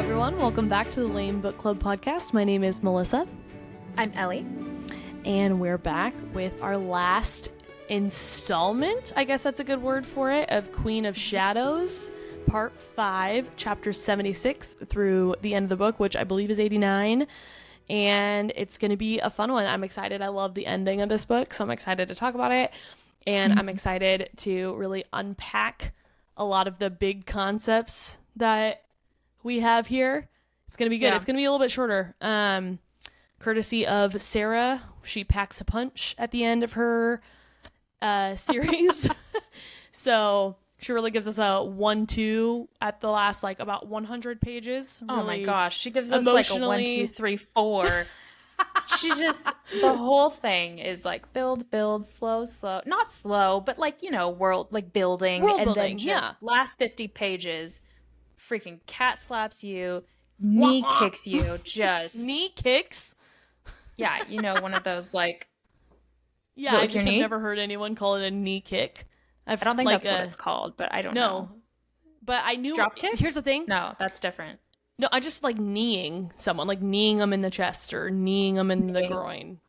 everyone. Welcome back to the L.A.M.E Book Club podcast. My name is Melissa. I'm Ellie. And we're back with our last installment, I guess that's a good word for it, of Queen of Shadows, Part 5, Chapter 76 through the end of the book, which I believe is 89. And it's going to be a fun one. I'm excited. I love the ending of this book, so I'm excited to talk about it. And I'm excited to really unpack a lot of the big concepts that we have here. It's going to be good. It's going to be a little bit shorter. Courtesy of Sarah. She packs a punch at the end of her series. So she really gives us a 1-2 at the last, like, about 100 pages. Oh really my gosh. She gives us like a 1, 2, 3, 4. She just, the whole thing is like build, slow. Not slow, but like, you know, world building. And then just last 50 pages, freaking cat slaps you, knee kicks you, just. Knee kicks? Yeah, you know, one of those like. Yeah, I just have never heard anyone call it a knee kick. I don't think that's what it's called, but I don't know. But I knew. Drop kick? Here's the thing. No, that's different. No, I just like kneeing someone, like kneeing them in the chest or kneeing them in the groin.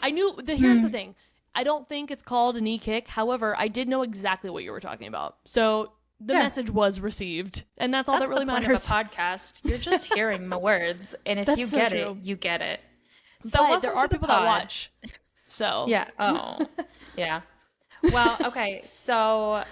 I knew. Here's the thing. I don't think it's called a knee kick. However, I did know exactly what you were talking about. So the message was received, and that's all that really matters. That's the point of a podcast. You're just hearing the words, and if you get it, you get it. So but there are people that watch. So yeah. Oh, yeah. Well, okay. So,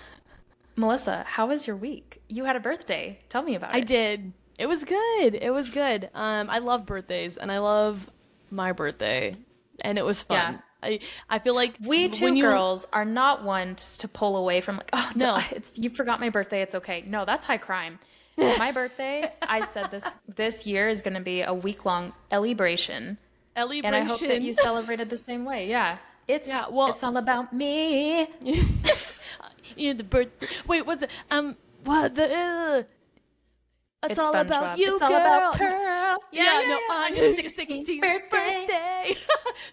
Melissa, how was your week? You had a birthday. Tell me about it. I did. It was good. It was good. I love birthdays, and I love my birthday, and it was fun. Yeah. I feel like we girls are not ones to pull away from like, oh no, you forgot my birthday. It's okay. No, that's high crime. My birthday, I said this year is going to be a week-long Ellie-bration. And I hope that you celebrated the same way. Yeah. It's all about me. You know, the birthday. Wait, what's the it's all SpongeBob. About you, it's girl. All about Pearl. Yeah. On your 16th birthday.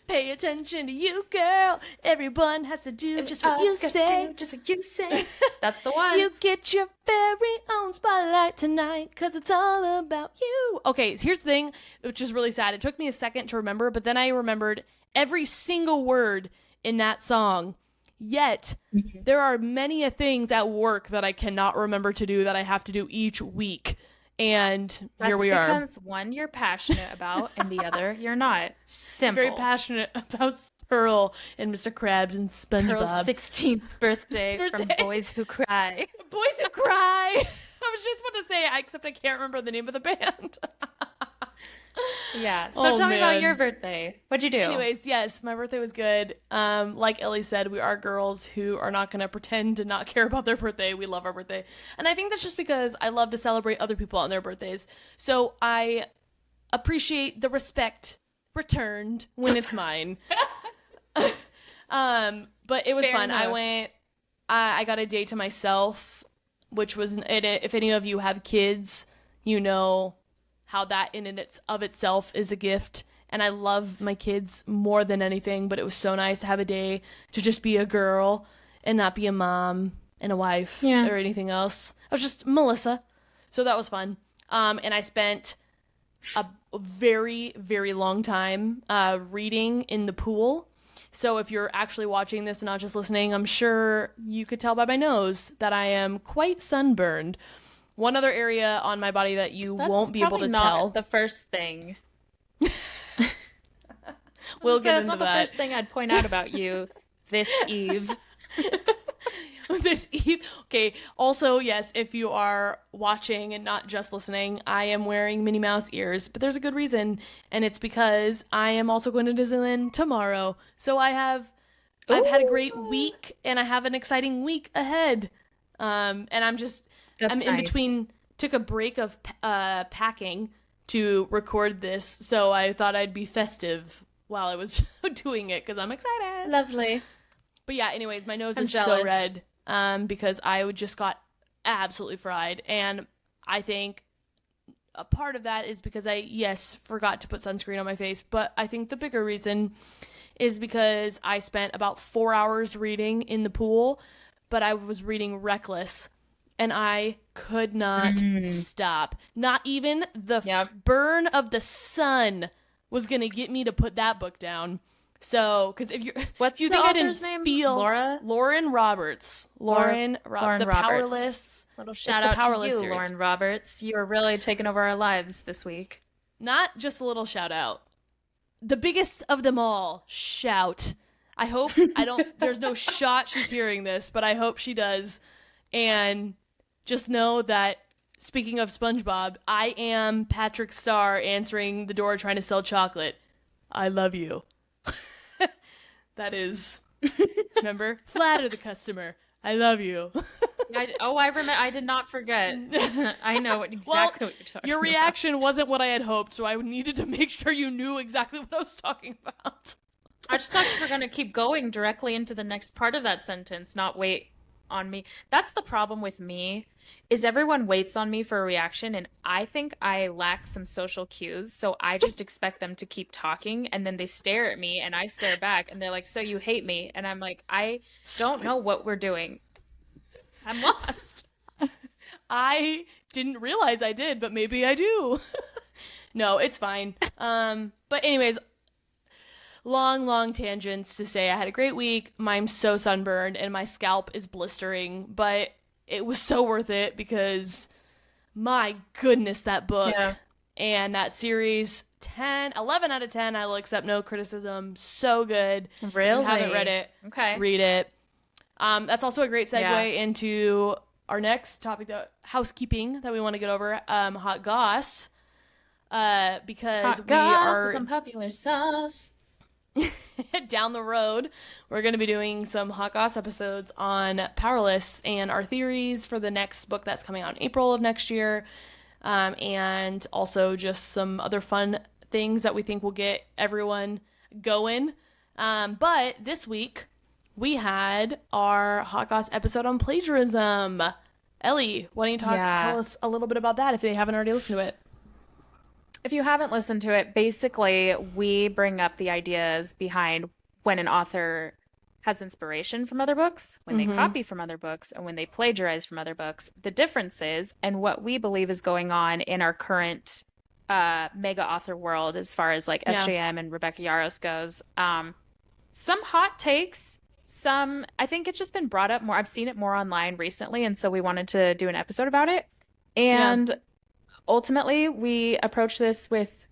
Pay attention to you, girl. Everyone has to do just what you say. Just what you say. That's the one. You get your very own spotlight tonight, because it's all about you. Okay, so here's the thing, which is really sad. It took me a second to remember, but then I remembered every single word in that song. Yet, there are many things at work that I cannot remember to do that I have to do each week. And here we are. That's because one you're passionate about and the other you're not. Simple. Very passionate about Pearl and Mr. Krabs and SpongeBob. Pearl's 16th birthday from Boys Who Cry. Boys Who Cry. I was just about to say, except I can't remember the name of the band. Yeah. So tell me about your birthday. What'd you do? Anyways, yes, my birthday was good. Like Ellie said, we are girls who are not going to pretend to not care about their birthday. We love our birthday. And I think that's just because I love to celebrate other people on their birthdays. So I appreciate the respect returned when it's mine. But it was fun. Enough. I got a day to myself, which was, if any of you have kids, you know how that in and of itself is a gift. And I love my kids more than anything, but it was so nice to have a day to just be a girl and not be a mom and a wife or anything else. I was just Melissa. So that was fun. And I spent a very, very long time reading in the pool. So if you're actually watching this and not just listening, I'm sure you could tell by my nose that I am quite sunburned. One other area on my body that you won't be able to tell. The first thing. We'll get into that. That's not the first thing I'd point out about you this eve. This eve. Okay. Also, yes, if you are watching and not just listening, I am wearing Minnie Mouse ears, but there's a good reason, and it's because I am also going to Disneyland tomorrow. So I've had a great week, and I have an exciting week ahead. And I'm in between, took a break of packing to record this, so I thought I'd be festive while I was doing it, because I'm excited. Lovely. But yeah, anyways, my nose is so red because I just got absolutely fried, and I think a part of that is because I, forgot to put sunscreen on my face, but I think the bigger reason is because I spent about 4 hours reading in the pool, but I was reading reckless. and I could not stop. Not even the burn of the sun was going to get me to put that book down. So, because if what's you the think author's name? Lauren Roberts. Lauren the Roberts. Powerless. Little shout out to you, series. Lauren Roberts. You are really taking over our lives this week. Not just a little shout out. The biggest of them all. Shout. I hope there's no shot she's hearing this, but I hope she does. And just know that, speaking of SpongeBob, I am Patrick Star answering the door trying to sell chocolate. I love you. That is, remember? Flatter the customer. I love you. I remember. I did not forget. I know exactly what you're talking about. Your reaction wasn't what I had hoped, so I needed to make sure you knew exactly what I was talking about. I just thought you were going to keep going directly into the next part of that sentence, not wait on me. That's the problem with me, is everyone waits on me for a reaction, and I think I lack some social cues, so I just expect them to keep talking, and then they stare at me, and I stare back, and they're like, so you hate me? And I'm like, I don't know what we're doing. I'm lost. I didn't realize I did, but maybe I do. No, it's fine. But anyways, long tangents to say I had a great week. I'm so sunburned and my scalp is blistering, but it was so worth it because my goodness, that book and that series, 11 out of 10. I will accept no criticism. So good. Really? If you haven't read it, read it. That's also a great segue into our next topic, the housekeeping that we want to get over. Hot Goss. Because we are with unpopular sauce. Down the road, we're going to be doing some Hot Goss episodes on Powerless and our theories for the next book that's coming out in April of next year, and also just some other fun things that we think will get everyone going. But this week, we had our Hot Goss episode on plagiarism. Ellie, why don't you tell us a little bit about that if they haven't already listened to it? If you haven't listened to it, basically we bring up the ideas behind when an author has inspiration from other books, when they copy from other books, and when they plagiarize from other books, the differences, and what we believe is going on in our current mega author world as far as like SJM and Rebecca Yarros goes. Some hot takes, I think it's just been brought up more. I've seen it more online recently, and so we wanted to do an episode about it. And ultimately, we approach this with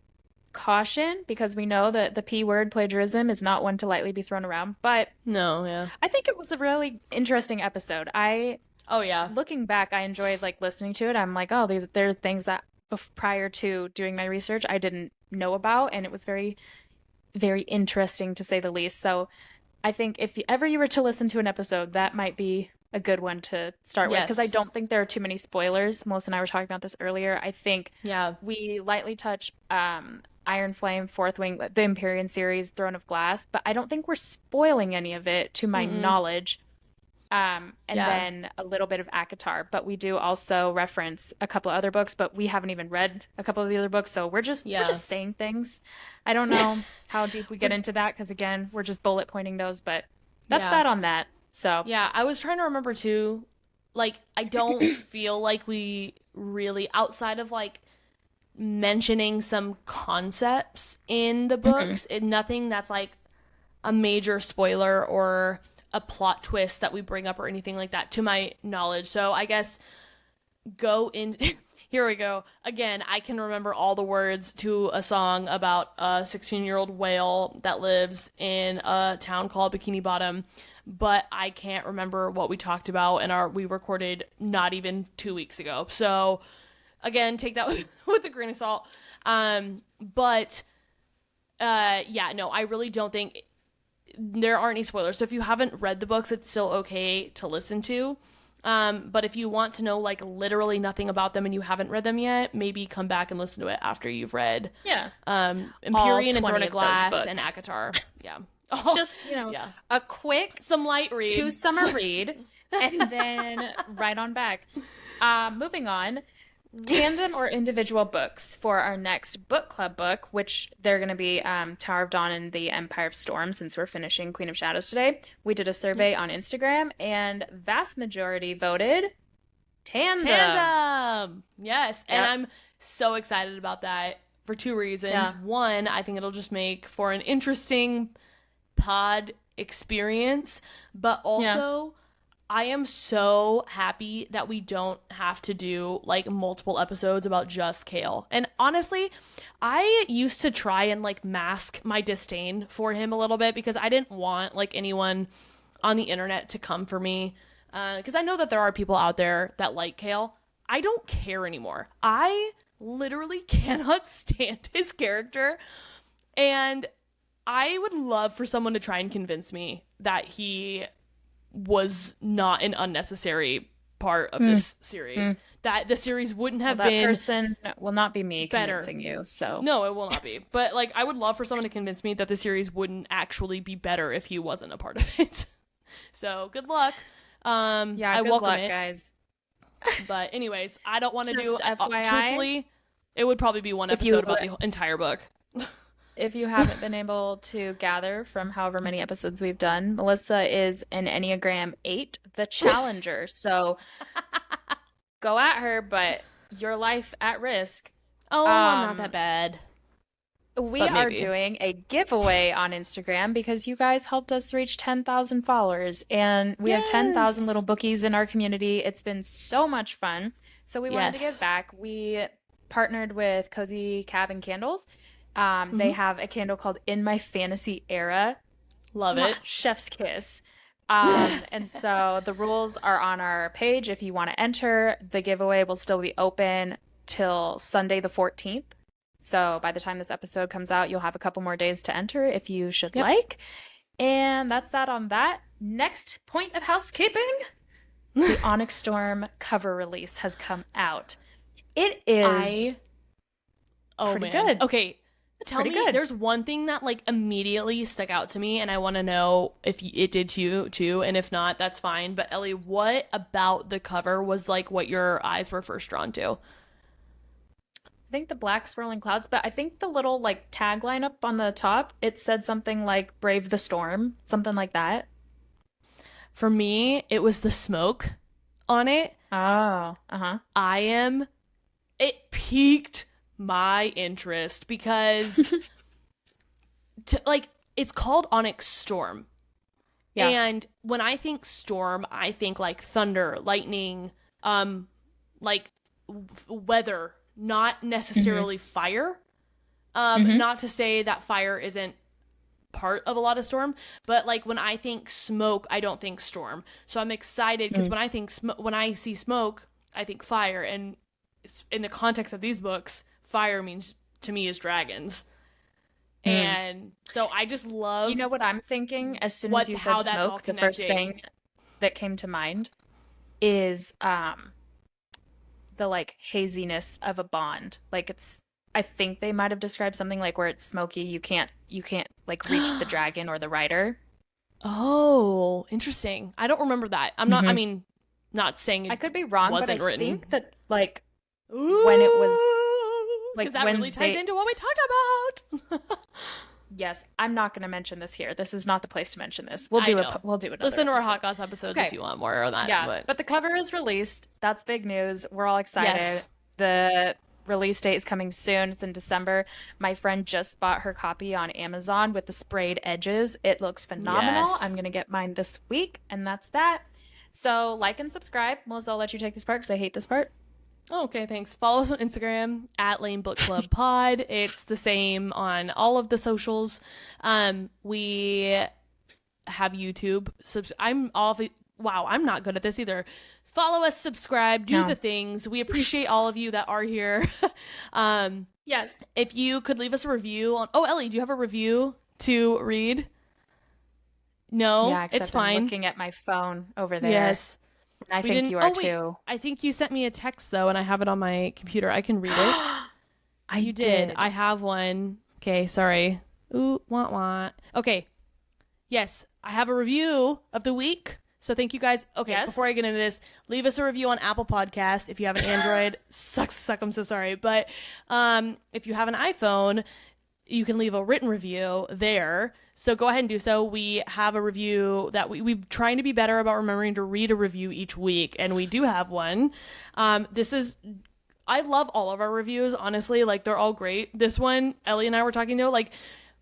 caution because we know that the P word, plagiarism, is not one to lightly be thrown around. But I think it was a really interesting episode. Looking back, I enjoyed like listening to it. I'm like, there are things that prior to doing my research I didn't know about, and it was very, very interesting to say the least. So I think if ever you were to listen to an episode, that might be a good one to start with, because I don't think there are too many spoilers. Melissa and I were talking about this earlier. I think we lightly touch Iron Flame, Fourth Wing, the Empyrean series, Throne of Glass, but I don't think we're spoiling any of it to my knowledge. Then a little bit of ACOTAR, but we do also reference a couple of other books, but we haven't even read a couple of the other books, so we're just saying things. I don't know how deep we get into that, because again, we're just bullet pointing those, but that's that on that. So I was trying to remember too, like, I don't feel like we really, outside of like mentioning some concepts in the books, nothing that's like a major spoiler or a plot twist that we bring up or anything like that to my knowledge. So I guess here we go. Again, I can remember all the words to a song about a 16-year-old whale that lives in a town called Bikini Bottom, but I can't remember what we talked about we recorded not even 2 weeks ago. So again, take that with a grain of salt. I really don't think there aren't any spoilers. So if you haven't read the books, it's still okay to listen to. But if you want to know like literally nothing about them and you haven't read them yet, maybe come back and listen to it after you've read Empyrean and Throne of Glass and ACOTAR. Just, a quick some light read, 2 summer read, and then right on back. Moving on, tandem or individual books for our next book club book, which they're going to be Tower of Dawn and the Empire of Storm, since we're finishing Queen of Shadows today. We did a survey on Instagram, and vast majority voted Tandem. Yes. Yep. And I'm so excited about that for 2 reasons. Yeah. One, I think it'll just make for an interesting pod experience, but also I am so happy that we don't have to do like multiple episodes about just Chaol. And honestly, I used to try and like mask my disdain for him a little bit because I didn't want like anyone on the internet to come for me. Because I know that there are people out there that like Chaol. I don't care anymore. I literally cannot stand his character. And I would love for someone to try and convince me that he was not an unnecessary part of this series. That the series wouldn't have been... That person will not be me convincing you, so... No, it will not be. But, like, I would love for someone to convince me that the series wouldn't actually be better if he wasn't a part of it. So, good luck. I good welcome luck, it. Guys. But anyways, I don't want to do... FYI, truthfully, it would probably be one episode about the entire book. If you haven't been able to gather from however many episodes we've done, Melissa is an Enneagram 8, the Challenger. So go at her, but your life at risk. Oh, I'm not that bad. We are doing a giveaway on Instagram because you guys helped us reach 10,000 followers. And we have 10,000 little bookies in our community. It's been so much fun. So we wanted to give back. We partnered with Cozy Cabin Candles. They have a candle called In My Fantasy Era. Love it. Chef's kiss. And so the rules are on our page. If you want to enter, the giveaway will still be open till Sunday the 14th. So by the time this episode comes out, you'll have a couple more days to enter if you should like. And that's that on that. Next point of housekeeping. The Onyx Storm cover release has come out. It is pretty good. Okay. Tell me, there's one thing that like immediately stuck out to me, and I want to know if it did to you too, and if not, that's fine. But Ellie, what about the cover was like what your eyes were first drawn to? I think the black swirling clouds, but I think the little like tagline up on the top, it said something like "Brave the Storm," something like that. For me, it was the smoke on it. Oh, It piqued my interest because it's called Onyx Storm. Yeah. And when I think storm, I think like thunder, lightning, like weather, not necessarily fire. Not to say that fire isn't part of a lot of storm, but like when I think smoke, I don't think storm. So I'm excited because when I think when I see smoke, I think fire, and in the context of these books, fire means to me is dragons. And so I just love... You know what I'm thinking? As soon as you said smoke, the first thing that came to mind is the like haziness of a bond. Like I think they might have described something like where it's smoky, you can't like reach the dragon or the rider. Oh, interesting. I don't remember that. I'm not, I mean, not saying I could be wrong, but I written. think that like when it was like that really ties into what we talked about. Yes, I'm not going to mention this here. This is not the place to mention this. We'll do another. Listen to our Hot Goss episodes if you want more on that. Yeah, but the cover is released. That's big news. We're all excited. Yes. The release date is coming soon. It's in December. My friend just bought her copy on Amazon with the sprayed edges. It looks phenomenal. Yes. I'm going to get mine this week, and that's that. So like and subscribe. Melissa, I'll let you take this part because I hate this part. Oh, okay, thanks. Follow us on Instagram at L.A.M.E Book Club Pod. It's the same on all of the socials. We have YouTube. I'm not good at this either. Follow us, subscribe, do the things. We appreciate all of you that are here. Yes. If you could leave us a review on... Oh, Ellie, do you have a review to read? No, yeah, it's fine. I'm looking at my phone over there. Yes. I think you are too. I think you sent me a text though, and I have it on my computer. I can read it. You did. I have one. Okay, sorry. Ooh, wah wah. Okay. Yes, I have a review of the week. So thank you guys. Okay, yes. Before I get into this, leave us a review on Apple Podcasts. If you have an Android, suck, I'm so sorry. But if you have an iPhone, you can leave a written review there. So go ahead and do so. We have a review that we're trying to be better about remembering to read a review each week, and we do have one. I love all of our reviews, honestly. Like, they're all great. This one, Ellie and I were talking to, like,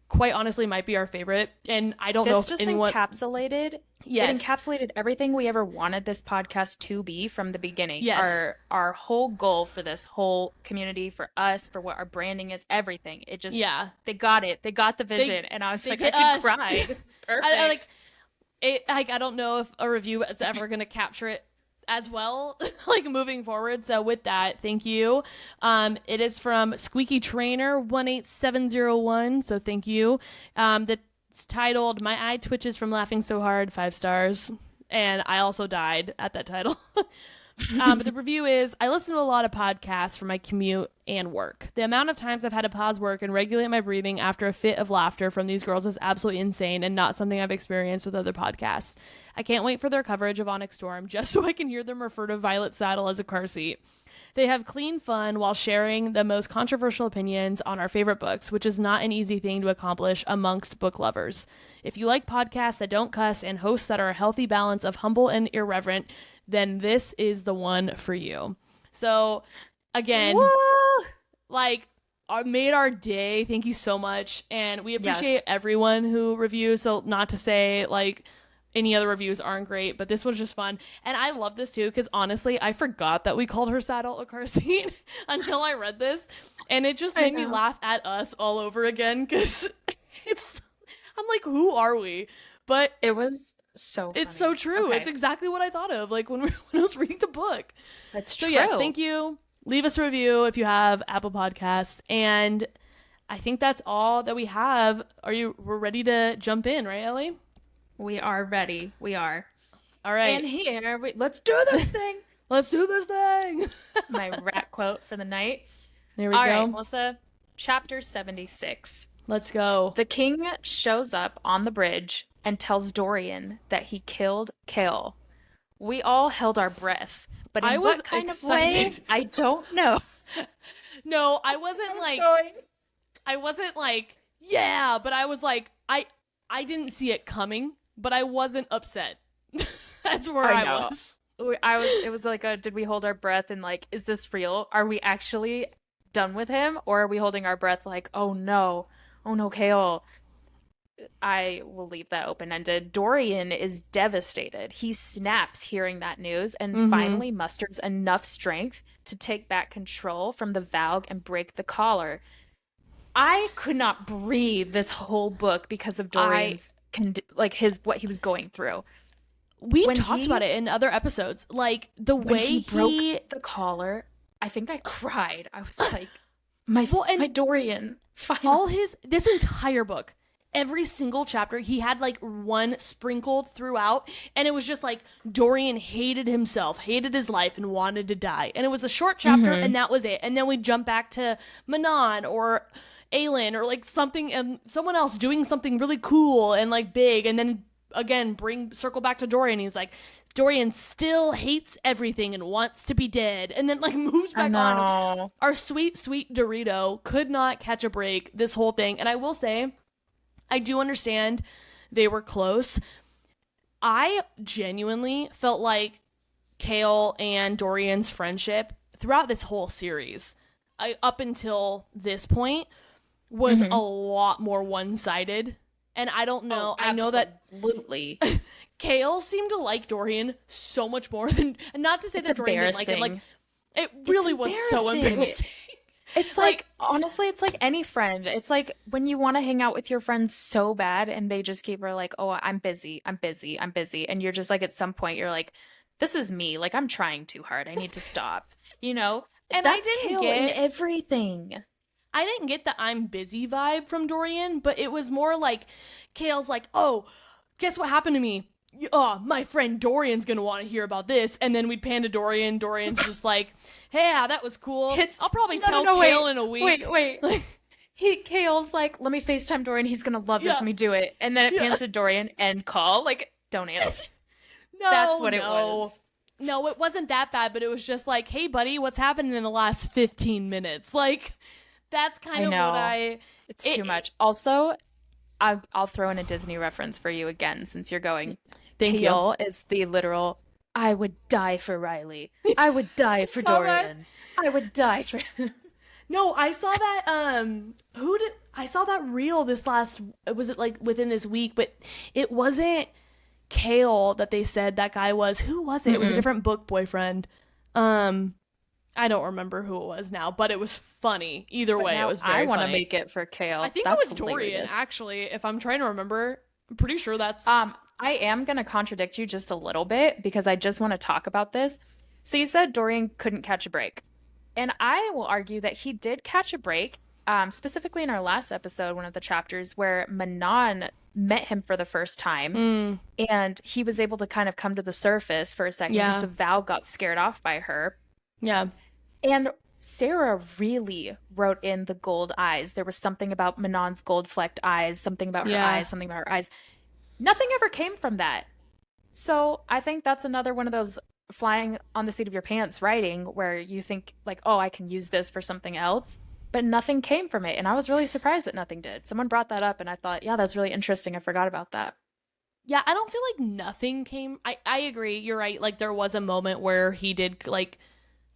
quite honestly might be our favorite. And I don't know if anyone... encapsulated... Yes. It encapsulated everything we ever wanted this podcast to be from the beginning. Yes. Our whole goal for this whole community, for us, for what our branding is, everything. It just... Yeah. They got it. They got the vision. And I was like, I could cry. This is perfect. I don't know if a review is ever going to capture it as well, like, moving forward. So with that, thank you. It is from Squeaky Trainer 18701. So thank you. It's titled "My Eye Twitches from Laughing So Hard," 5 stars. And I also died at that title. But the review is, I listen to a lot of podcasts for my commute and work. The amount of times I've had to pause work and regulate my breathing after a fit of laughter from these girls is absolutely insane and not something I've experienced with other podcasts. I can't wait for their coverage of Onyx Storm just so I can hear them refer to Violet Saddle as a car seat. They have clean fun while sharing the most controversial opinions on our favorite books, which is not an easy thing to accomplish amongst book lovers. If you like podcasts that don't cuss and hosts that are a healthy balance of humble and irreverent, then this is the one for you. So, again, made our day. Thank you so much. And we appreciate everyone who reviews. So, not to say, like, any other reviews aren't great, but this was just fun. And I love this too, because honestly, I forgot that we called her saddle a car seat until I read this. And it just made me laugh at us all over again, because I'm like, who are we? But it was so funny. It's so true. Okay. It's exactly what I thought of, like, when I was reading the book. That's true. So yes, thank you. Leave us a review if you have Apple Podcasts. And I think that's all that we have. We're ready to jump in, right, Ellie? We are ready. We are. All right. And here, let's do this thing. Let's do this thing. My rat quote for the night. There we go. All right, Melissa. Chapter 76. Let's go. The king shows up on the bridge and tells Dorian that he killed Chaol. We all held our breath, but in what kind of way? I don't know. No, I wasn't like, yeah, but I was like, I didn't see it coming, but I wasn't upset. That's where I was. It was like did we hold our breath and like, is this real? Are we actually done with him? Or are we holding our breath like, oh no, Chaol? I will leave that open-ended. Dorian is devastated. He snaps hearing that news and finally musters enough strength to take back control from the Valg and break the collar. I could not breathe this whole book because of Dorian's what he was going through. We've talked about it in other episodes. Like, the way he broke the collar, I think I cried. I was like, my Dorian. Finally. This entire book, every single chapter, he had like one sprinkled throughout, and it was just like Dorian hated himself, hated his life, and wanted to die. And it was a short chapter, and that was it. And then we'd jump back to Manon or L.A.M.E or like something, and someone else doing something really cool and like big, and then again circle back to Dorian. He's like, Dorian still hates everything and wants to be dead, and then like moves back on. Our sweet Dorito could not catch a break this whole thing. And I will say, I do understand they were close. I genuinely felt like Chaol and Dorian's friendship throughout this whole series, up until this point, was a lot more one-sided. And I don't know. I know that absolutely. Chaol seemed to like Dorian so much more than, and not to say that Dorian didn't like him. Like, it really was so embarrassing. It's like, honestly, it's like any friend. It's like when you want to hang out with your friends so bad and they just keep like, oh, I'm busy. And you're just like, at some point, you're like, this is me. Like, I'm trying too hard. I need to stop, you know? And that's I didn't get everything. I didn't get the I'm busy vibe from Dorian, but it was more like Chaol's like, oh, guess what happened to me? Oh, my friend Dorian's going to want to hear about this. And then we'd pan to Dorian. Dorian's just like, yeah, that was cool. I'll probably tell Chaol in a week. Wait. Chaol's like, let me FaceTime Dorian. He's going to love this. Let me do it. And then it pans to Dorian and call. Like, don't answer. No, that's what it was. No, it wasn't that bad, but it was just like, hey, buddy, what's happening in the last 15 minutes? Like, That's kind of what It's too much. Also, I'll throw in a Disney reference for you again since you're going. Chaol is the literal, I would die for Riley. I would die for Dorian. I would die for... No, I saw that, I saw that reel was it like within this week, but it wasn't Chaol that they said that guy was. Who was it? Mm-mm. It was a different book boyfriend. I don't remember who it was now, but it was funny. Either way, it was very funny. I want to make it for Chaol. I think it was Dorian, actually, if I'm trying to remember. I'm pretty sure that's... I am going to contradict you just a little bit because I just want to talk about this. So you said Dorian couldn't catch a break. And I will argue that he did catch a break, specifically in our last episode, one of the chapters where Manon met him for the first time. And he was able to kind of come to the surface for a second because the Val got scared off by her. Yeah. And Sarah really wrote in the gold eyes. There was something about Manon's gold-flecked eyes, something about her eyes, something about her eyes. Nothing ever came from that. So I think that's another one of those flying on the seat of your pants writing where you think like, oh, I can use this for something else, but nothing came from it. And I was really surprised that nothing did. Someone brought that up and I thought, yeah, that's really interesting. I forgot about that. Yeah, I don't feel like nothing came. I agree. You're right. Like there was a moment where he did like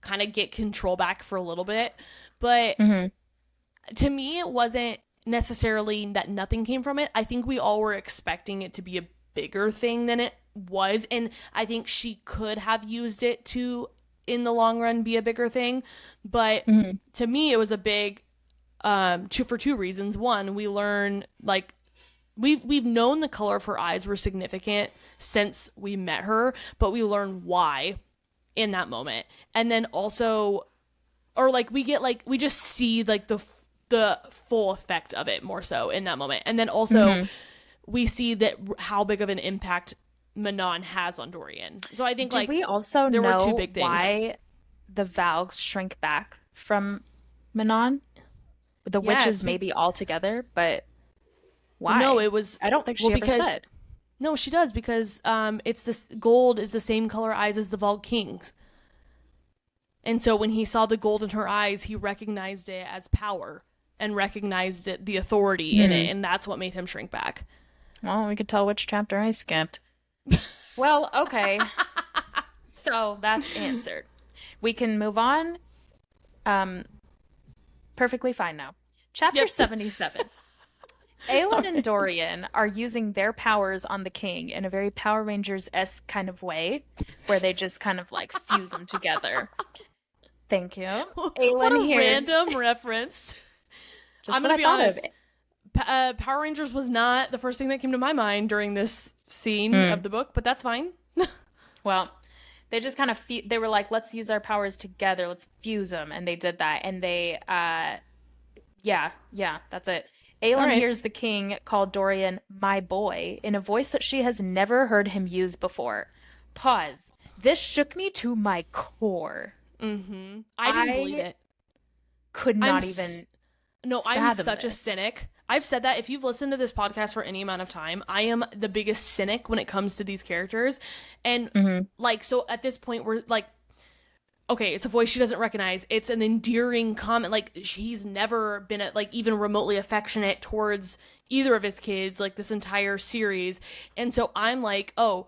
kind of get control back for a little bit, but to me, it wasn't necessarily that nothing came from it. I think we all were expecting it to be a bigger thing than it was, and I think she could have used it to in the long run be a bigger thing, but to me it was a big for two reasons. One, we learn like we've known the color of her eyes were significant since we met her, but we learn why in that moment. And then also, or like we just see like the full effect of it more so in that moment. And then also we see that how big of an impact Manon has on Dorian. So I think we also there were two big things. Why the Valgs shrink back from Manon? The witches maybe all together, but why? No, it was... I don't think she ever said. No, she does, because it's this gold is the same color eyes as the Valg Kings. And so when he saw the gold in her eyes, he recognized it as power and recognized it, the authority in it, and that's what made him shrink back. Well, we could tell which chapter I skipped. Well, okay. So that's answered. We can move on. Perfectly fine now. Chapter 77. L.A.M.E and Dorian are using their powers on the king in a very Power Rangers-esque kind of way, where they just kind of like fuse them together. Thank you. What a random reference. I'm going to be honest. Power Rangers was not the first thing that came to my mind during this scene of the book, but that's fine. Well, they just kind of they were like, let's use our powers together, let's fuse them, and they did that, and they that's it. L.A.M.E hears the king call Dorian my boy in a voice that she has never heard him use before. Pause. This shook me to my core. I didn't believe it. Could not even. No, I'm such a cynic. I've said that if you've listened to this podcast for any amount of time, I am the biggest cynic when it comes to these characters. And like, so at this point we're like, okay, it's a voice she doesn't recognize. It's an endearing comment. Like he's never been like even remotely affectionate towards either of his kids, like this entire series. And so I'm like, oh,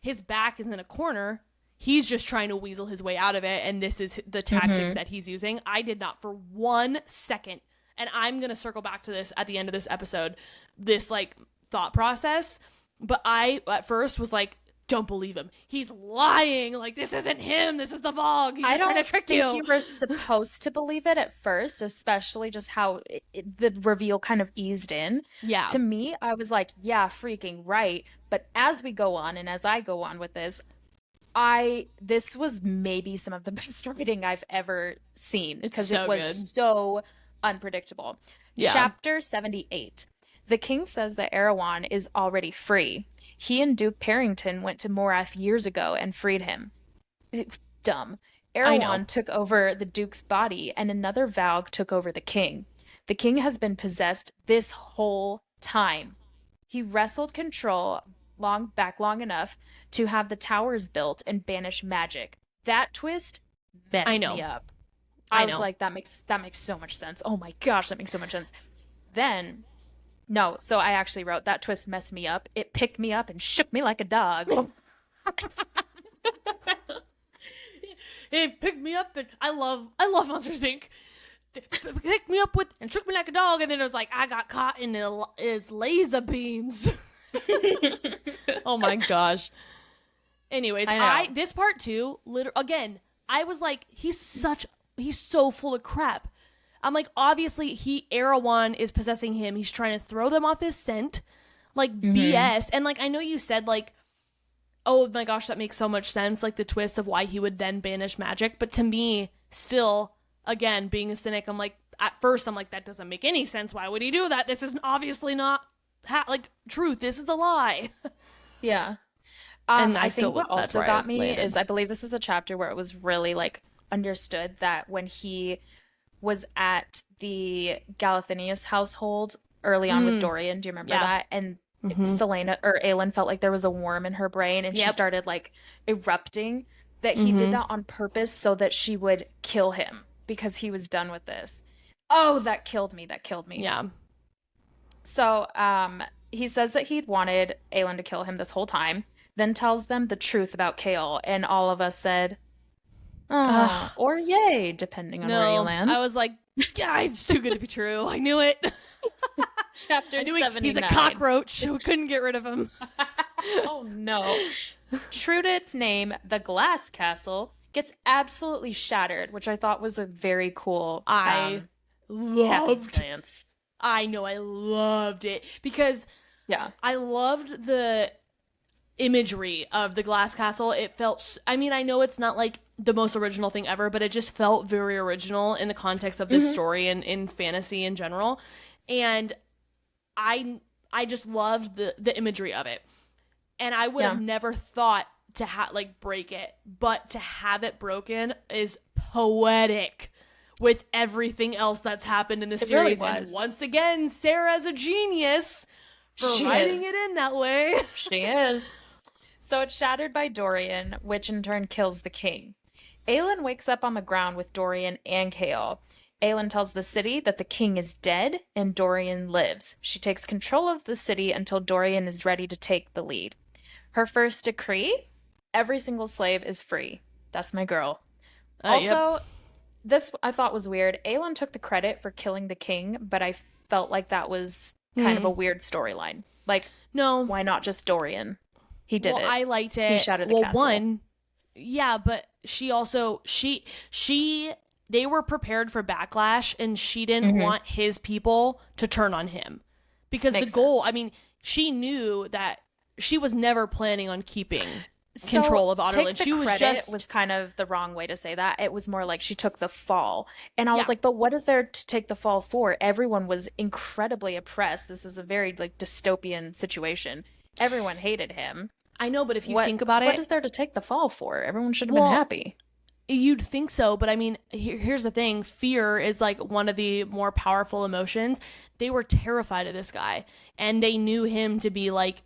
his back is in a corner. He's just trying to weasel his way out of it. And this is the tactic that he's using. I did not for 1 second. And I'm going to circle back to this at the end of this episode, this like thought process. But I at first was like, don't believe him. He's lying. Like, this isn't him. This is the Valg. He's just trying to trick you. I don't think you were supposed to believe it at first, especially just how the reveal kind of eased in. Yeah. To me, I was like, yeah, freaking right. But as we go on and as I go on with this, this was maybe some of the best writing I've ever seen because it was so unpredictable. Yeah. Chapter 78. The king says that Erewhon is already free. He and Duke Parrington went to Morath years ago and freed him. Dumb. Erewhon took over the Duke's body, and another Valg took over the king. The king has been possessed this whole time. He wrestled control long enough to have the towers built and banish magic. That twist messed me up. I was like, that makes so much sense. Oh my gosh, that makes so much sense. Then, no, so I actually wrote, that twist messed me up. It picked me up and shook me like a dog. It picked me up, and I love Monsters Inc. Picked me up with and shook me like a dog, and then it was like I got caught in his laser beams. Oh my gosh. Anyways, this part too, again, I was like, he's so full of crap. I'm like, obviously Erewhon is possessing him. He's trying to throw them off his scent, like BS. And like, I know you said like, oh my gosh, that makes so much sense, like the twist of why he would then banish magic. But to me, still, again, being a cynic, I'm like, at first I'm like, that doesn't make any sense. Why would he do that? This is obviously not truth. This is a lie. Yeah. And I think what also got me is, I believe this is the chapter where it was really like understood that when he was at the Galathinius household early on with Dorian, do you remember that? And Selena or Aelin felt like there was a worm in her brain, and she started like erupting, that he did that on purpose so that she would kill him because he was done with this. Oh, that killed me. Yeah. So he says that he'd wanted Aelin to kill him this whole time, then tells them the truth about Chaol, and all of us said, oh, or yay, depending on where you land. I was like, yeah, it's too good to be true. I knew it. Chapter 79. He's a cockroach. We couldn't get rid of him. Oh, no. True to its name, the glass castle gets absolutely shattered, which I thought was a very cool I loved it because I loved the imagery of the glass castle. It felt, I mean, I know it's not like the most original thing ever, but it just felt very original in the context of this story and in fantasy in general. And I just loved the imagery of it. And I would have never thought to break it, but to have it broken is poetic with everything else that's happened in the series. Really and once again, Sarah's a genius for writing it in that way. She is. So it's shattered by Dorian, which in turn kills the king. Aelin wakes up on the ground with Dorian and Chaol. Aelin tells the city that the king is dead and Dorian lives. She takes control of the city until Dorian is ready to take the lead. Her first decree: every single slave is free. That's my girl. This I thought was weird. Aelin took the credit for killing the king, but I felt like that was kind of a weird storyline. Like, no, why not just Dorian? He did it. I liked it. He shattered the castle. But she also they were prepared for backlash, and she didn't want his people to turn on him because the goal. I mean, she knew that she was never planning on keeping control of Otterland. She was kind of the wrong way to say that. It was more like she took the fall, and I was like, but what is there to take the fall for? Everyone was incredibly oppressed. This is a very like dystopian situation. Everyone hated him. I know, but if you think about it, what is there to take the fall for? Everyone should have been happy. You'd think so, but I mean, here's the thing. Fear is like one of the more powerful emotions. They were terrified of this guy, and they knew him to be like,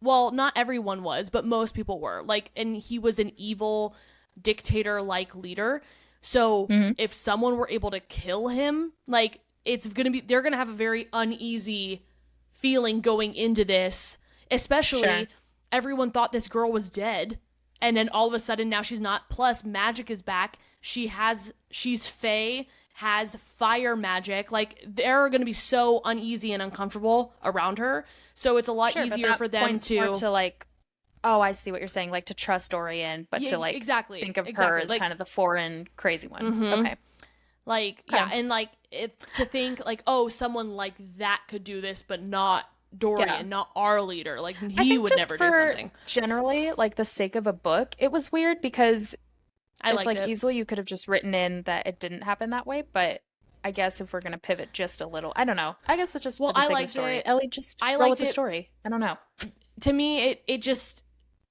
well, not everyone was, but most people were. Like, and he was an evil dictator-like leader. So if someone were able to kill him, like, they're gonna have a very uneasy feeling going into this, especially everyone thought this girl was dead. And then all of a sudden now she's not. Plus magic is back. She's fae, has fire magic. Like, they're going to be so uneasy and uncomfortable around her. So it's a lot easier for them to like, oh, I see what you're saying. Like, to trust Dorian, but to like think of her as like, kind of the foreign crazy one. Okay. Like, and like to think like, oh, someone like that could do this, but not Dorian, not our leader. Like, he would never do something. Generally, like, the sake of a book, it was weird because it's like easily you could have just written in that it didn't happen that way, but I guess if we're gonna pivot just a little, I don't know. I guess it's just for the sake of the story. Ellie, just roll with the story. I don't know. To me, it just,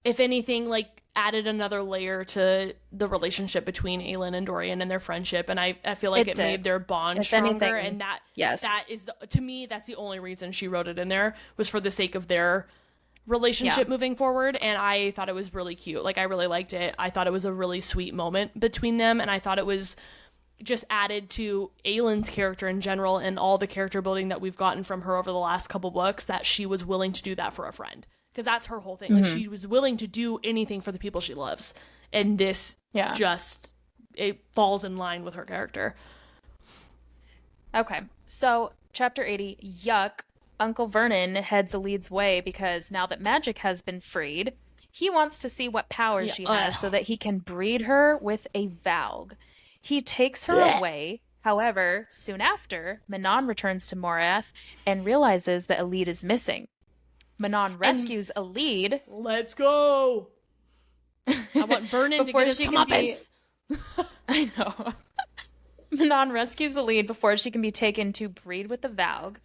if anything, like, added another layer to the relationship between Aelin and Dorian and their friendship, and I feel like it made their bond stronger. And that is, to me, that's the only reason she wrote it in there, was for the sake of their relationship moving forward. And I thought it was really cute. Like, I really liked it. I thought it was a really sweet moment between them, and I thought it was just added to Aylin's character in general and all the character building that we've gotten from her over the last couple books, that she was willing to do that for a friend. Because that's her whole thing. Like, she was willing to do anything for the people she loves. And this just, it falls in line with her character. Okay. So, chapter 80, Yuck. Uncle Vernon heads Elide's way because now that magic has been freed, he wants to see what powers she has so that he can breed her with a Valg. He takes her away. However, soon after, Manon returns to Morath and realizes that Elide is missing. Manon rescues Elide. Let's go! I want Vernon to get his comeuppance. I know. Manon rescues Elide before she can be taken to breed with the Valg.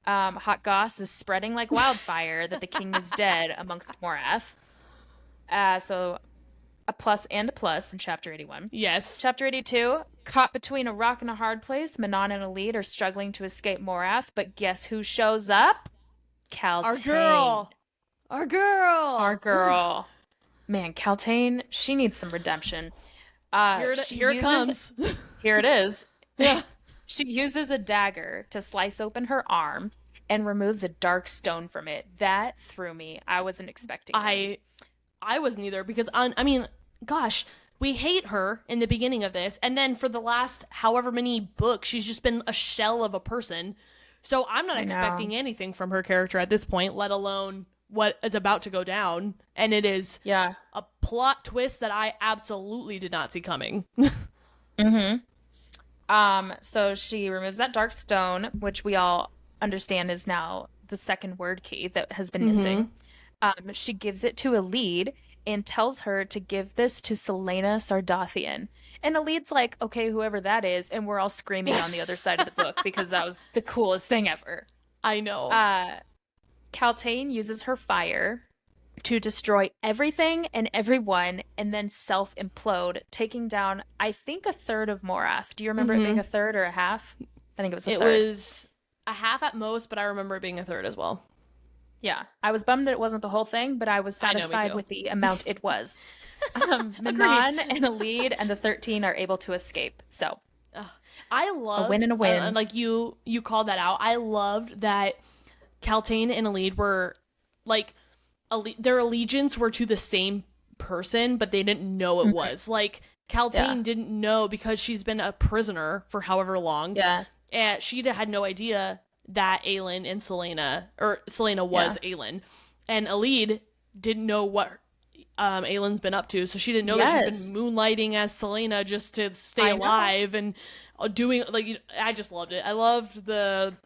Hot goss is spreading like wildfire that the king is dead amongst Morath. So a plus and a plus in chapter 81. Yes. Chapter 82, caught between a rock and a hard place, Manon and Elide are struggling to escape Morath, but guess who shows up? Kaltain. Our girl. Man, Kaltain, she needs some redemption. Here it comes. Here it is. Yeah. She uses a dagger to slice open her arm and removes a dark stone from it. That threw me. I wasn't expecting this. I wasn't either, because gosh, we hate her in the beginning of this, and then for the last however many books, she's just been a shell of a person. So I'm not expecting anything from her character at this point, let alone what is about to go down. And it is a plot twist that I absolutely did not see coming. So she removes that dark stone, which we all understand is now the second word key that has been missing. She gives it to Elide and tells her to give this to Celaena Sardathian. And Elide's like, okay, whoever that is, and we're all screaming on the other side of the book because that was the coolest thing ever. I know. Kaltain uses her fire to destroy everything and everyone and then self-implode, taking down, I think, a third of Morath. Do you remember it being a third or a half? I think it was a third. It was a half at most, but I remember it being a third as well. Yeah. I was bummed that it wasn't the whole thing, but I was satisfied with the amount it was. Manon and Elide and the 13 are able to escape. So I love a win and a win. And like you called that out. I loved that Kaltain and Elide were like their allegiance were to the same person, but they didn't know it was. Like Kaltain didn't know because she's been a prisoner for however long. Yeah. And she had no idea that Aelin and Celaena was Aelin. And Elide didn't know what Aelin's been up to, so she didn't know that she's been moonlighting as Celaena just to stay alive and doing, like, I just loved it. I loved the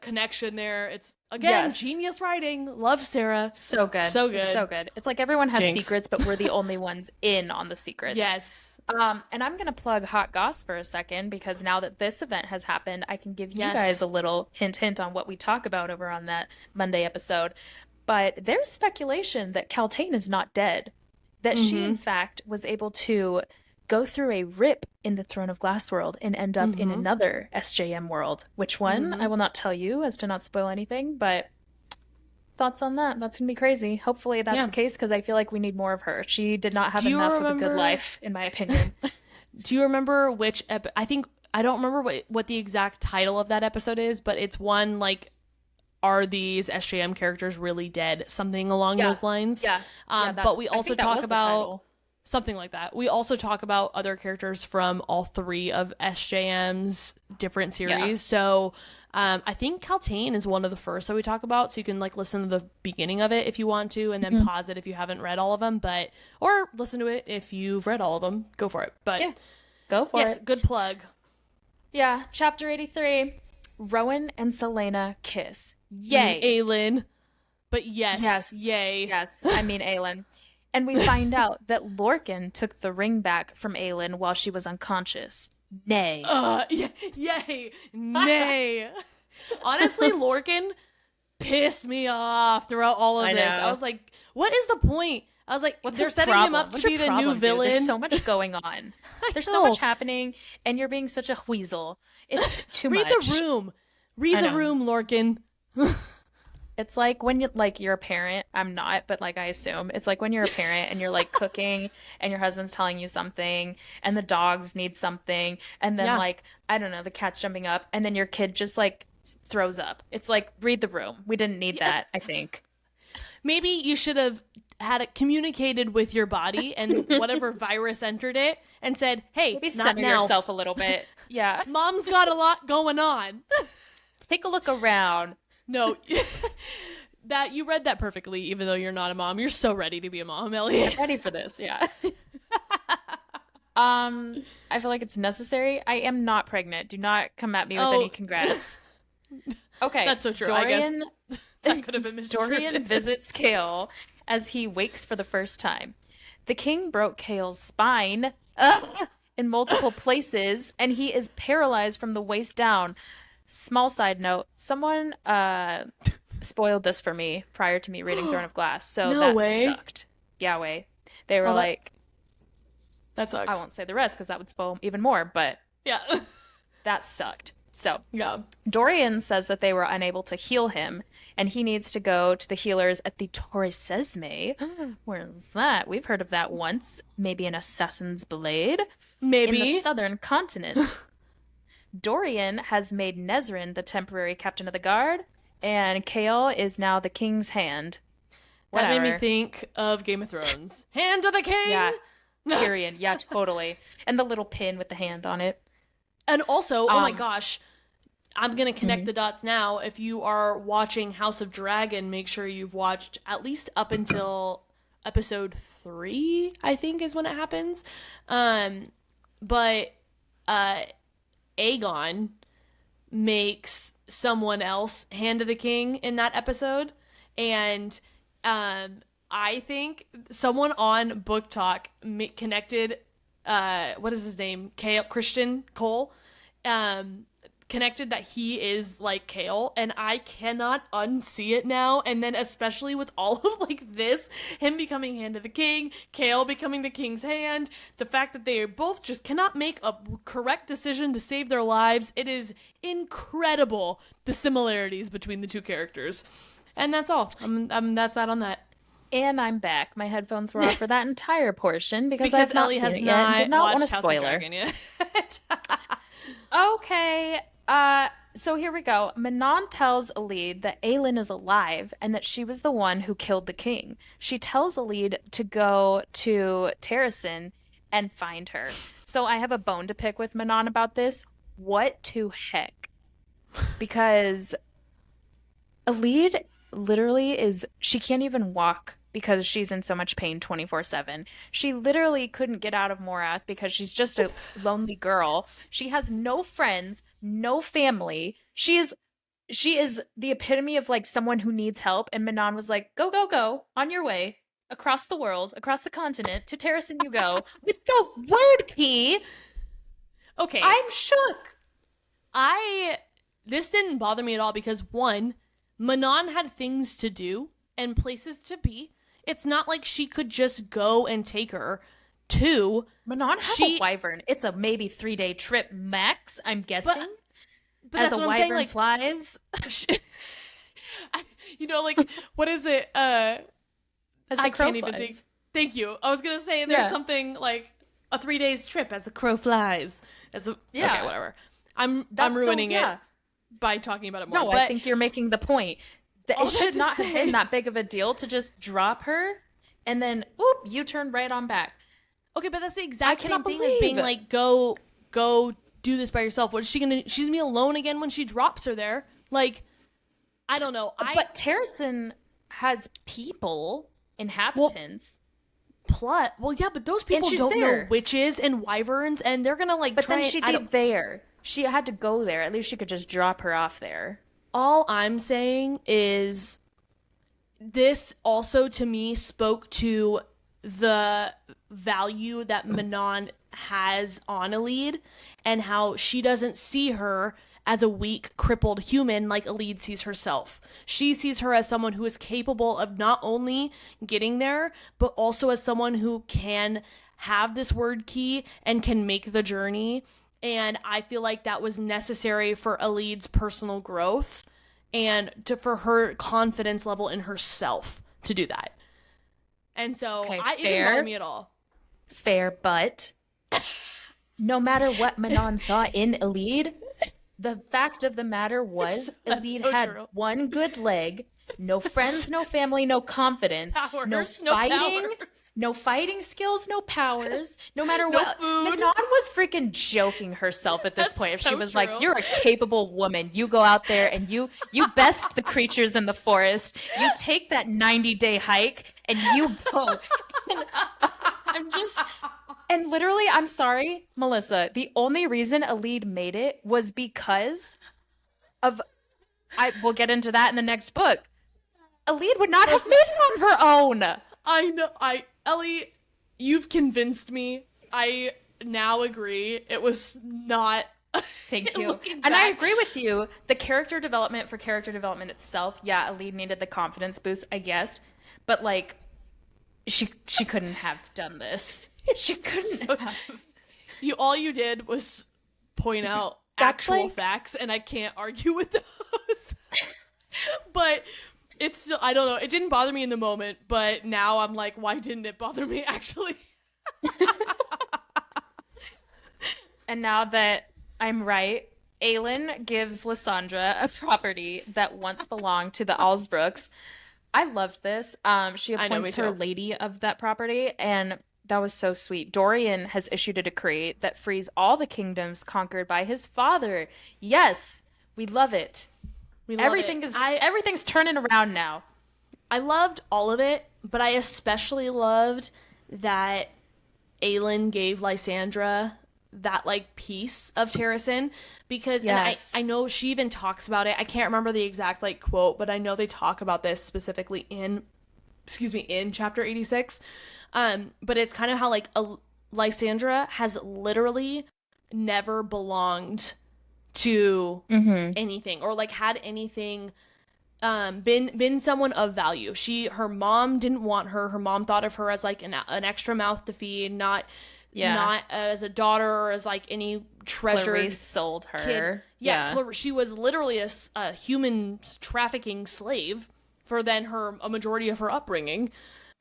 connection there. It's again genius writing. Love Sarah. So good. It's like everyone has secrets, but we're the only ones in on the secrets. Yes. And I'm gonna plug Hot Goss for a second, because now that this event has happened, I can give you guys a little hint on what we talk about over on that Monday episode. But there's speculation that Kaltain is not dead, that she in fact was able to go through a rip in the Throne of Glass world and end up in another SJM world. Which one? I will not tell you, as to not spoil anything, but thoughts on that? That's gonna be crazy. Hopefully that's the case, because I feel like we need more of her. She did not have enough of a good life, in my opinion. Do you remember which I don't remember what the exact title of that episode is, but it's one like, are these SJM characters really dead? Something along those lines. But we also talk about something like that. We also talk about other characters from all three of SJM's different series. So I think Kaltain is one of the first that we talk about. So you can like listen to the beginning of it if you want to, and then pause it if you haven't read all of them. Or listen to it if you've read all of them. Go for it. But go for it. Yes, good plug. Yeah, chapter 83. Rowan and Celaena kiss. Yay. Aelin. But yes. Yay. Yes, I mean Aelin. And we find out that Lorcan took the ring back from Aelin while she was unconscious. Nay. Yay. Nay. Honestly, Lorcan pissed me off throughout all of this. I was like, what is the point? I was like, they're setting him up to be the new villain. There's so much going on. There's so much happening, and you're being such a weasel. It's too much. Read the room. Read the room, Lorcan. It's like when you're a parent. I'm not, but like I assume it's like when you're a parent and you're like cooking and your husband's telling you something and the dogs need something and then Yeah. like I don't know, the cat's jumping up and then your kid just like throws up. It's like read the room. We didn't need that, I think. Maybe you should have had it communicated with your body and whatever virus entered it and said, "Hey, Maybe not center now. yourself a little bit. Yeah. Mom's got a lot going on." Take a look around. No, that you read that perfectly. Even though you're not a mom, you're so ready to be a mom, Ellie. I'm ready for this. Yeah. I feel like it's necessary. I am not pregnant. Do not come at me with any congrats. Okay. That's so true. Dorian, I guess that could have been misconstrued. Dorian visits Chaol as he wakes for the first time. The king broke Chaol's spine in multiple places, and he is paralyzed from the waist down. Small side note, someone spoiled this for me prior to me reading Throne of Glass, so No that way. sucked. Yeah, way. They were Well, like, that sucks. I won't say the rest because that would spoil even more, but Yeah. that sucked. So, Yeah. Dorian says that they were unable to heal him, and he needs to go to the healers at the Torre Sesame. Where's that? We've heard of that once. Maybe an assassin's blade? Maybe. In the southern continent. Dorian has made Nezrin the temporary captain of the guard, and Chaol is now the king's hand. That Whatever. made me think of Game of Thrones. Hand of the king! Yeah. Tyrion. Yeah, totally. And the little pin with the hand on it. And also, oh my gosh, I'm going to connect the dots now. If you are watching House of Dragon, make sure you've watched at least up until episode 3, I think is when it happens. But Aegon makes someone else Hand of the King in that episode. And I think someone on Book Talk connected, what is his name? Christian Cole, connected that he is like Chaol, and I cannot unsee it now. And then especially with all of like this, him becoming Hand of the King, Chaol becoming the king's hand, the fact that they both just cannot make a correct decision to save their lives. It is incredible, the similarities between the two characters. And that's all. That's that on that. And I'm back. My headphones were off for that entire portion because I've not Ellie seen has it yet and did not want a watched House of spoiler. Dragon yet. Okay. So here we go. Manon tells Elide that Aelin is alive and that she was the one who killed the king. She tells Elide to go to Terrasen and find her. So I have a bone to pick with Manon about this. What to heck? Because Elide literally she can't even walk because she's in so much pain 24/7. She literally couldn't get out of Morath because she's just a lonely girl. She has no friends, no family. She is the epitome of like someone who needs help. And Manon was like, go, go, go, on your way, across the world, across the continent, to Terrasen you go, with the word key. Okay. I'm shook. This didn't bother me at all because one, Manon had things to do and places to be. It's not like she could just go and take her. Two, Manon has a wyvern. It's a maybe 3-day trip max, I'm guessing. But as that's a what I'm saying, wyvern like, flies. like, what is it? As the I crow can't even flies. think. Thank you. I was gonna say there's something like a 3 days trip as the crow flies. Okay, whatever. I'm ruining it by talking about it more. No, but I think you're making the point. It should not have been that big of a deal to just drop her and then, oop, you turn right on back. Okay, but that's the exact same thing as believe. being like, go do this by yourself. What is she gonna? She's gonna be alone again when she drops her there. Like, I don't know. But Terrasen has people, inhabitants. Well, yeah, but those people don't know witches and wyverns, and they're gonna like. But then she'd be there. She had to go there. At least she could just drop her off there. All I'm saying is, this also to me spoke to the value that Manon has on Elide and how she doesn't see her as a weak, crippled human like Elide sees herself. She sees her as someone who is capable of not only getting there, but also as someone who can have this word key and can make the journey. And I feel like that was necessary for Elide's personal growth. and for her confidence level in herself to do that. And so it didn't bother me at all. Fair, but no matter what Manon saw in Elide, the fact of the matter was Elide had one good leg, no friends, no family, no confidence, no fighting skills, no powers, no matter what. Food. Manon was freaking joking herself at this point. If she was like, you're a capable woman. You go out there and you best the creatures in the forest. You take that 90-day hike and you go. And literally, I'm sorry, Melissa, the only reason Elide made it was because of, we'll get into that in the next book. Elide would not have made it on her own. I know. Ellie, you've convinced me. I now agree. It was not. Thank you. And I agree with you. The character development for character development itself, yeah, Elide needed the confidence boost, I guess. But like, she couldn't have done this. She couldn't have. All you did was point out actual facts, and I can't argue with those. But it's still, I don't know. It didn't bother me in the moment, but now I'm like, why didn't it bother me actually? And now that I'm right, Aelin gives Lysandra a property that once belonged to the Allsbrooks. I loved this. She appoints her lady of that property, and that was so sweet. Dorian has issued a decree that frees all the kingdoms conquered by his father. Yes, we love it. Everything's turning around now. I loved all of it, but I especially loved that Aelin gave Lysandra that like piece of Terrasen, because and I know she even talks about it. I can't remember the exact like quote, but I know they talk about this specifically in chapter 86. But it's kind of how like Lysandra has literally never belonged to anything, or like had anything been someone of value. Her mom didn't want her. Her mom thought of her as like an extra mouth to feed, not as a daughter or as like any treasured Clarice sold her. Kid. She was literally a human trafficking slave for then a majority of her upbringing.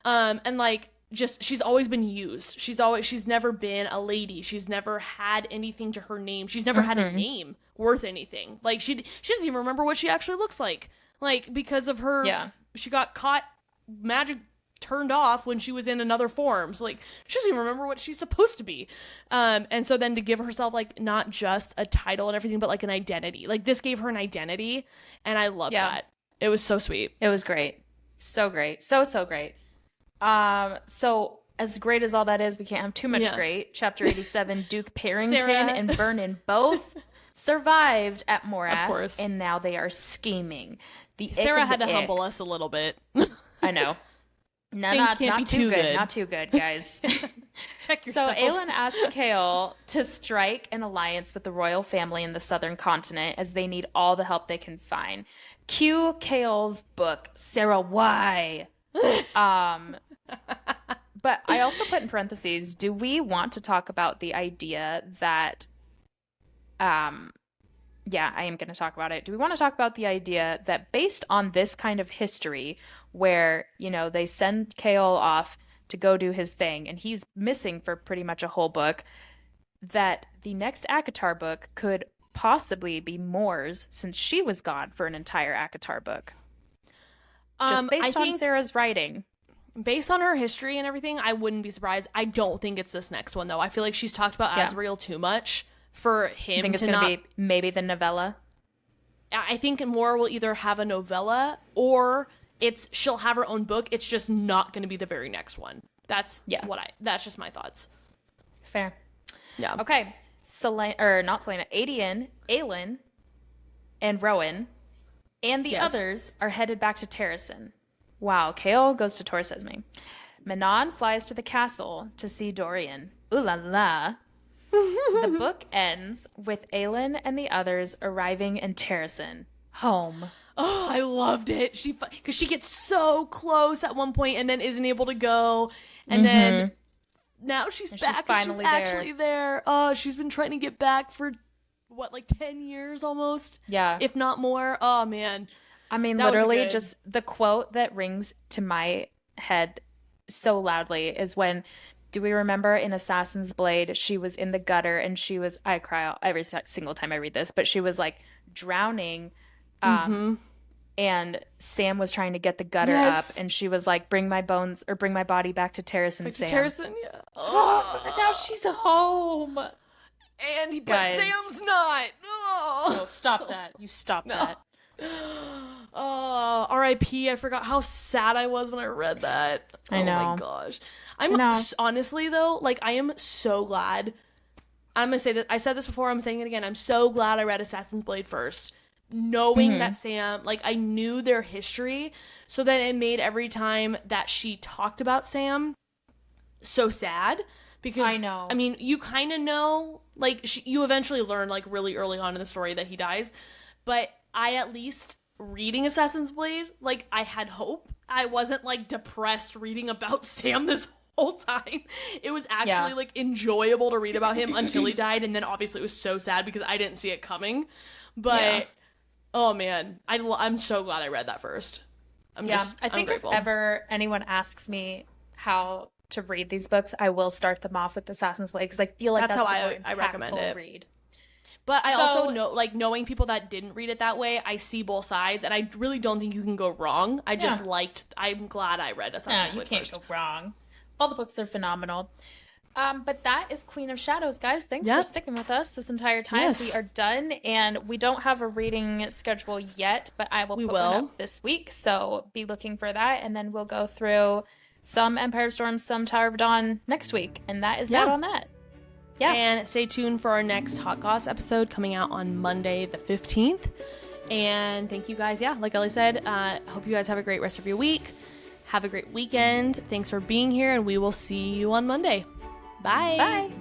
And like just she's always been used. She's never been a lady. She's never had anything to her name. She's never had a name worth anything. Like she doesn't even remember what she actually looks like. Like because of her she got caught magic turned off when she was in another form. So like she doesn't even remember what she's supposed to be. And so then to give herself like not just a title and everything, but like an identity. Like this gave her an identity, and I love that. It was so sweet. It was great. So great. So great. So as great as all that is, we can't have too much great. Chapter 87, Duke Parrington and Vernon both survived at Morath, of course. And now they are scheming. Sarah had to humble us a little bit. I know. Not too good. Not too good, guys. Check yourselves. So Aelin asks Chaol to strike an alliance with the royal family in the southern continent, as they need all the help they can find. Cue Chaol's book, Sarah Why? But I also put in parentheses, do we want to talk about the idea that I am going to talk about it. Do we want to talk about the idea that based on this kind of history where, you know, they send Chaol off to go do his thing and he's missing for pretty much a whole book, that the next ACOTAR book could possibly be More's, since she was gone for an entire ACOTAR book? Just based on Sarah's writing. Based on her history and everything, I wouldn't be surprised. I don't think it's this next one, though. I feel like she's talked about Asriel too much for him. I think it's going to be maybe the novella. I think More will either have a novella or she'll have her own book. It's just not going to be the very next one. That's just my thoughts. Fair. Yeah. Okay. Aedion, Aelin, and Rowan, and the others are headed back to Terrasen. Wow. Chaol goes to Torsesme. Manon flies to the castle to see Dorian. Ooh la la. The book ends with Aelin and the others arriving in Terrasen, home. Oh, I loved it. Because she gets so close at one point and then isn't able to go. And then now she's back. She's finally actually there. Oh, she's been trying to get back for like 10 years almost? Yeah. If not more. Oh, man. I mean, literally just the quote that rings to my head so loudly is when, do we remember in Assassin's Blade, she was in the gutter and I cry out every single time I read this, but she was like drowning. And Sam was trying to get the gutter up, and she was like, bring my body back to Terracin, Sam. Terracin, yeah. Oh, now she's home. But Sam's not. Oh, stop that. You stop that. Oh, R.I.P. I forgot how sad I was when I read that. I know. Oh my gosh. Honestly though, like I am so glad. I'm gonna say that I said this before, I'm saying it again. I'm so glad I read Assassin's Blade first. Knowing that Sam, like I knew their history, so that it made every time that she talked about Sam so sad. Because I know. I mean, you kind of know, like you eventually learn like really early on in the story that he dies. But I at least reading Assassin's Blade, like I had hope. I wasn't like depressed reading about Sam this whole time. It was actually like enjoyable to read about him until he died, and then obviously it was so sad because I didn't see it coming. But oh man, I'm so glad I read that first. I think if ever anyone asks me how to read these books, I will start them off with Assassin's Blade because I feel like that's how I recommend it. Read. But I also know, like, knowing people that didn't read it that way, I see both sides, and I really don't think you can go wrong. I'm glad I read Assassin's Blade. You can't go wrong. All the books are phenomenal. But that is Queen of Shadows, guys. Thanks for sticking with us this entire time. Yes. We are done, and we don't have a reading schedule yet, but I will put one up this week, so be looking for that, and then we'll go through some Empire of Storms, some Tower of Dawn next week, and that is that on that. Yeah. And stay tuned for our next Hot Goss episode coming out on Monday the 15th. And thank you guys. Yeah, like Ellie said, hope you guys have a great rest of your week. Have a great weekend. Thanks for being here, and we will see you on Monday. Bye. Bye.